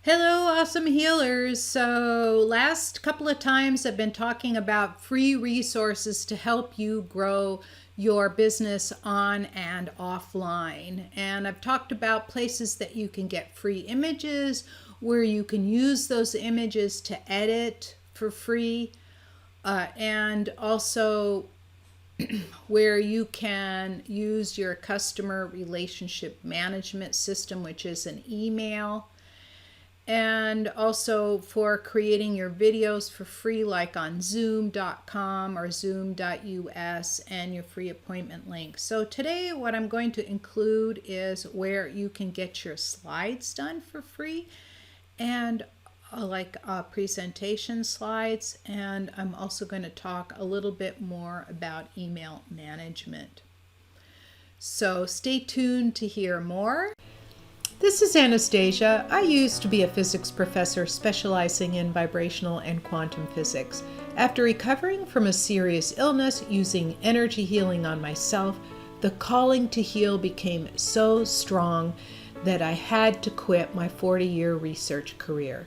Hello, awesome healers. So, last couple of times I've been talking about free resources to help you grow your business on and offline. And I've talked about places that you can get free images, where you can use those images to edit for free, and also where you can use your customer relationship management system, which is an email, and also for creating your videos for free, like on zoom.com or zoom.us, and your free appointment link. So today what I'm going to include is where you can get your slides done for free, and presentation slides, and I'm also going to talk a little bit more about email management. So stay tuned to hear more. This is Anastasia. I used to be a physics professor specializing in vibrational and quantum physics. After recovering from a serious illness using energy healing on myself, the calling to heal became so strong that I had to quit my 40-year research career.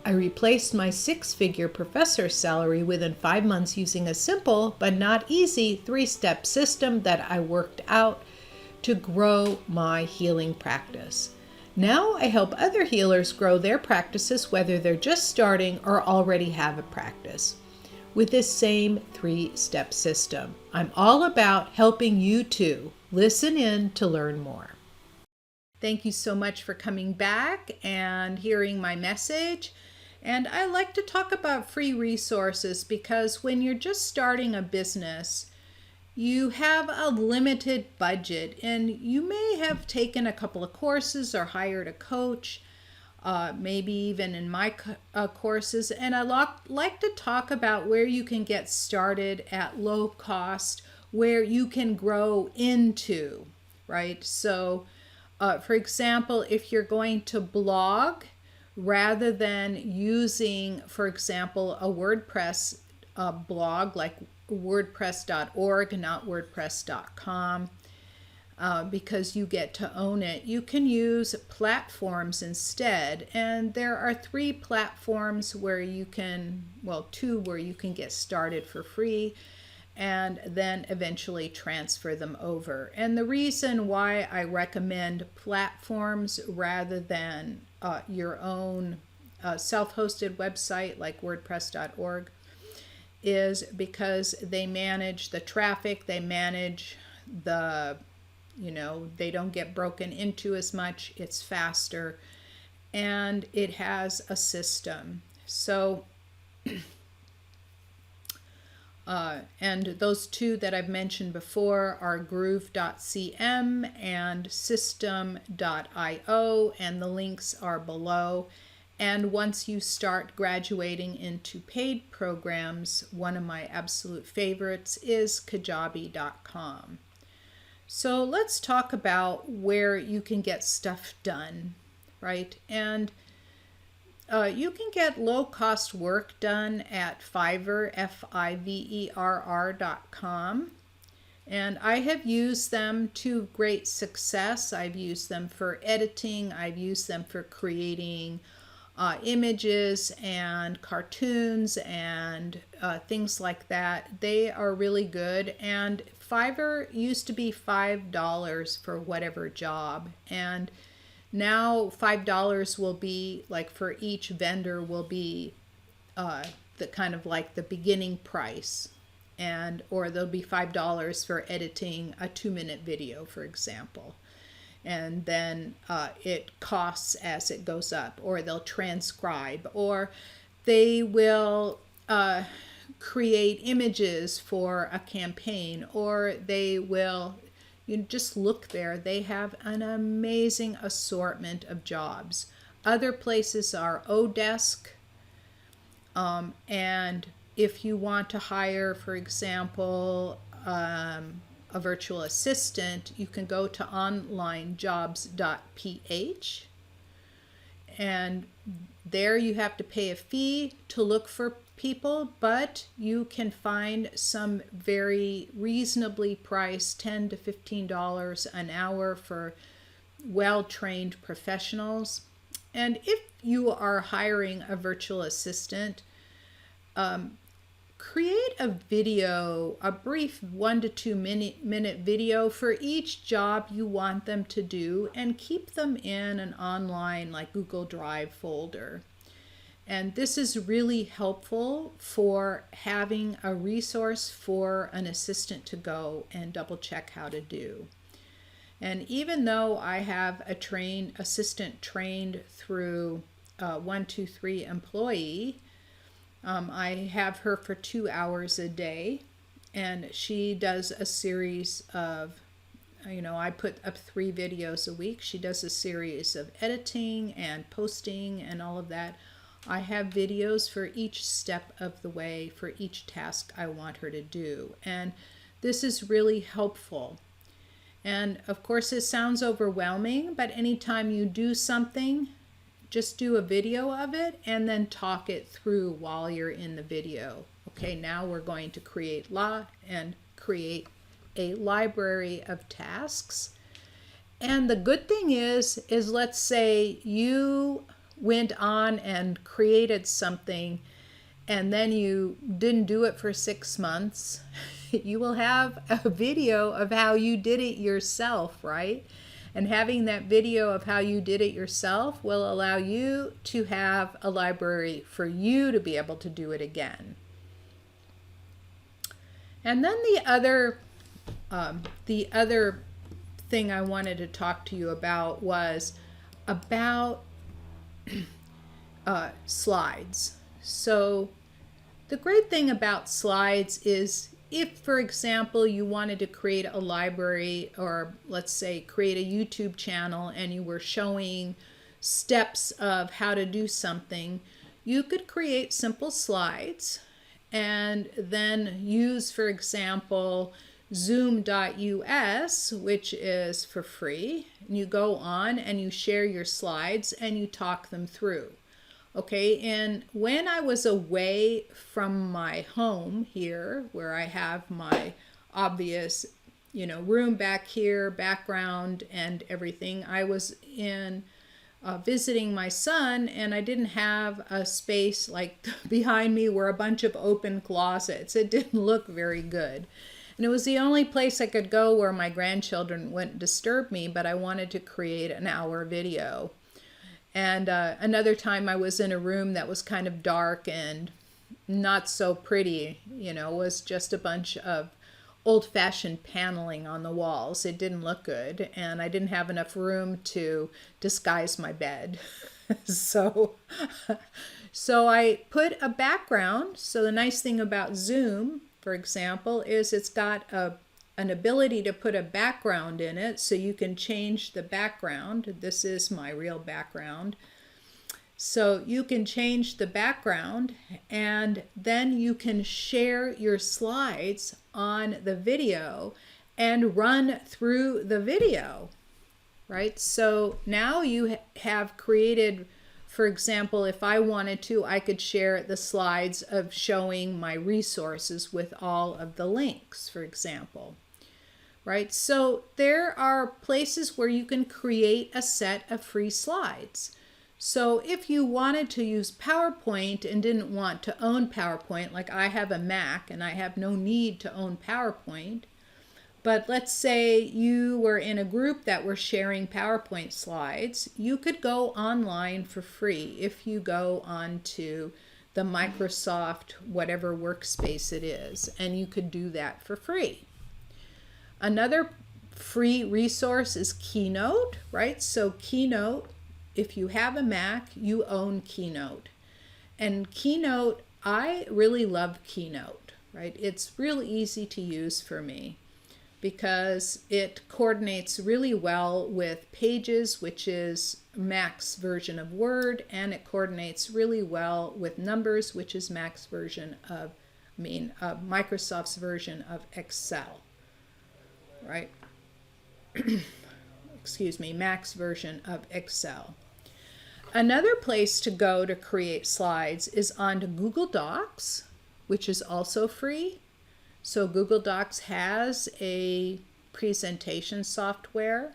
I replaced my 6-figure professor salary within 5 months using a simple but not easy 3-step system that I worked out to grow my healing practice. Now I help other healers grow their practices, whether they're just starting or already have a practice, with this same 3-step system. I'm all about helping you too. Listen in to learn more. Thank you so much for coming back and hearing my message. And I like to talk about free resources because when you're just starting a business, you have a limited budget, and you may have taken a couple of courses or hired a coach, maybe even in my courses. And I like to talk about where you can get started at low cost, where you can grow into, right? So, for example, if you're going to blog, rather than using, for example, a WordPress blog like wordpress.org and not wordpress.com, because you get to own it, you can use platforms instead. And there are 3 platforms where you can, well, 2 where you can get started for free and then eventually transfer them over. And the reason why I recommend platforms rather than your own self-hosted website like wordpress.org is because they manage the traffic, they manage the, they don't get broken into as much, it's faster, and it has a system. So, and those 2 that I've mentioned before are groove.cm and system.io, and the links are below. And once you start graduating into paid programs, one of my absolute favorites is kajabi.com. So let's talk about where you can get stuff done, right? And you can get low-cost work done at Fiverr, Fiverr.com. And I have used them to great success. I've used them for editing. I've used them for creating images and cartoons and things like that. They are really good. And Fiverr used to be $5 for whatever job, and now $5 will be, like, for each vendor will be the kind of like the beginning price, and or there'll be $5 for editing a 2-minute video, for example. And then it costs as it goes up, or they'll transcribe, or they will create images for a campaign, or they will, you just look there, they have an amazing assortment of jobs. Other places are Odesk, and if you want to hire, for example, a virtual assistant, you can go to onlinejobs.ph, and there you have to pay a fee to look for people, but you can find some very reasonably priced $10 to $15 an hour for well-trained professionals. And if you are hiring a virtual assistant, create a video, a brief 1 to 2 minute video for each job you want them to do, and keep them in an online like Google Drive folder. And this is really helpful for having a resource for an assistant to go and double check how to do. And even though I have a assistant trained through 123 Employee, I have her for 2 hours a day, and she does a series of, I put up 3 videos a week. She does a series of editing and posting and all of that. I have videos for each step of the way for each task I want her to do. And this is really helpful. And of course, it sounds overwhelming, but anytime you do something, just do a video of it and then talk it through while you're in the video. Okay, now we're going to create a library of tasks. And the good thing is let's say you went on and created something and then you didn't do it for 6 months. You will have a video of how you did it yourself, right? And having that video of how you did it yourself will allow you to have a library for you to be able to do it again. And then the other thing I wanted to talk to you about was about slides. So the great thing about slides is if, for example, you wanted to create a library, or let's say create a YouTube channel, and you were showing steps of how to do something, you could create simple slides and then use, for example, zoom.us, which is for free. And you go on and you share your slides and you talk them through. Okay, and when I was away from my home here, where I have my obvious, room back here, background and everything, I was in visiting my son, and I didn't have a space like behind me were a bunch of open closets. It didn't look very good. And it was the only place I could go where my grandchildren wouldn't disturb me, but I wanted to create an hour video. And another time I was in a room that was kind of dark and not so pretty, was just a bunch of old-fashioned paneling on the walls. It didn't look good, and I didn't have enough room to disguise my bed. So I put a background. So the nice thing about Zoom, for example, is it's got an ability to put a background in it, so you can change the background. This is my real background. So you can change the background, and then you can share your slides on the video and run through the video, right? So now you have created, for example, if I wanted to, I could share the slides of showing my resources with all of the links, for example. Right? So there are places where you can create a set of free slides. So if you wanted to use PowerPoint and didn't want to own PowerPoint, like I have a Mac and I have no need to own PowerPoint, but let's say you were in a group that were sharing PowerPoint slides, you could go online for free if you go onto the Microsoft whatever workspace it is, and you could do that for free. Another free resource is Keynote, right? So Keynote, if you have a Mac, you own Keynote. And Keynote, I really love Keynote, right? It's real easy to use for me because it coordinates really well with Pages, which is Mac's version of Word, and it coordinates really well with Numbers, which is Mac's version of, Microsoft's version of Excel. Right? Excuse me, Mac's version of Excel. Another place to go to create slides is onto Google Docs, which is also free. So Google Docs has a presentation software.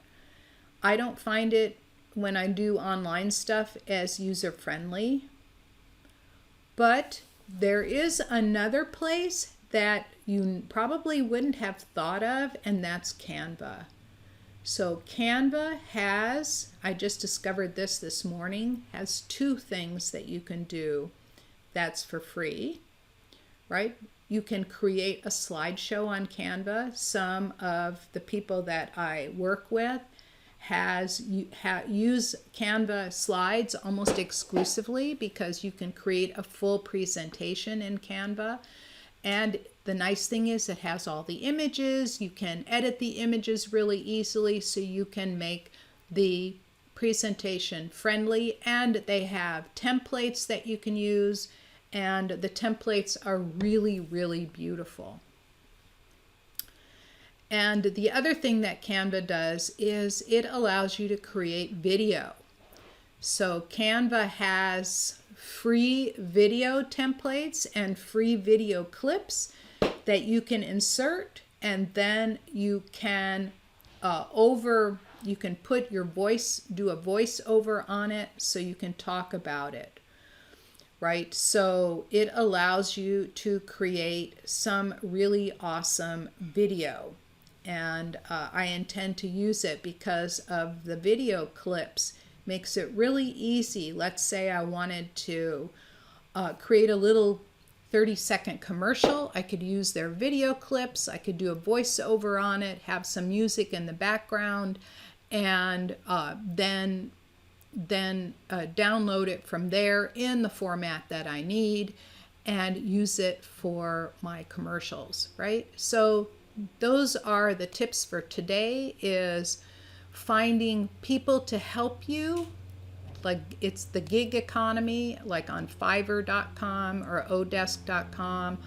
I don't find it when I do online stuff as user-friendly. But there is another place that you probably wouldn't have thought of, and that's Canva. So Canva has, I just discovered this morning, has two things that you can do that's for free, right? You can create a slideshow on Canva. Some of the people that I work with use Canva slides almost exclusively because you can create a full presentation in Canva. And the nice thing is it has all the images. You can edit the images really easily, so you can make the presentation friendly. And they have templates that you can use, and the templates are really, really beautiful. And the other thing that Canva does is it allows you to create video. So Canva has free video templates and free video clips that you can insert, and then you can you can put your voice, do a voiceover on it, so you can talk about it, right? So it allows you to create some really awesome video. And I intend to use it because of the video clips. Makes it really easy. Let's say I wanted to create a little 30-second commercial. I could use their video clips. I could do a voiceover on it, have some music in the background, and then download it from there in the format that I need and use it for my commercials, right? So those are the tips for today, is finding people to help you. Like, it's the gig economy, like on Fiverr.com or Odesk.com,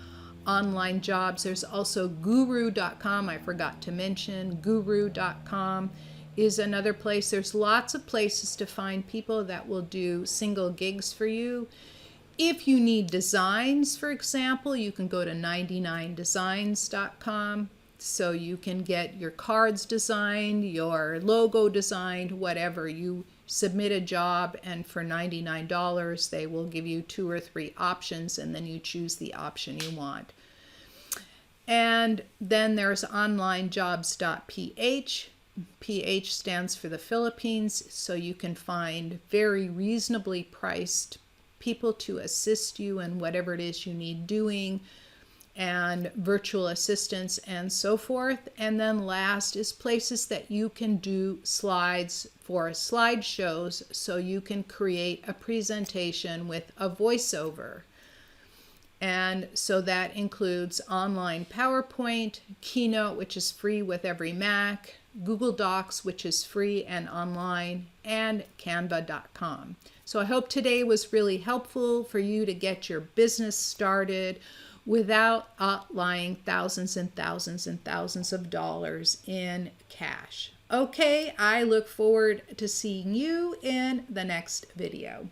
online jobs. There's also Guru.com, I forgot to mention. Guru.com is another place. There's lots of places to find people that will do single gigs for you. If you need designs, for example, you can go to 99designs.com. So you can get your cards designed, your logo designed, whatever. You submit a job, and for $99, they will give you 2 or 3 options, and then you choose the option you want. And then there's onlinejobs.ph. PH stands for the Philippines, so you can find very reasonably priced people to assist you in whatever it is you need doing, and virtual assistants and so forth. And then last is places that you can do slides for slideshows, so you can create a presentation with a voiceover. And so that includes online PowerPoint, Keynote, which is free with every Mac, Google Docs, which is free and online, and Canva.com. So I hope today was really helpful for you to get your business started without outlying thousands and thousands and thousands of dollars in cash. Okay, I look forward to seeing you in the next video.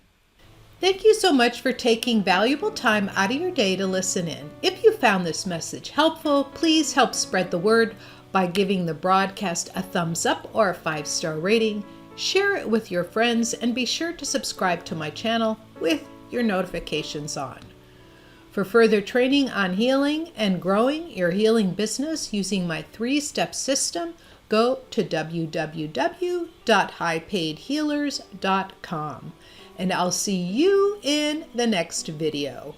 Thank you so much for taking valuable time out of your day to listen in. If you found this message helpful, please help spread the word by giving the broadcast a thumbs up or a 5-star rating. Share it with your friends, and be sure to subscribe to my channel with your notifications on. For further training on healing and growing your healing business using my 3-step system, go to www.highpaidhealers.com. And I'll see you in the next video.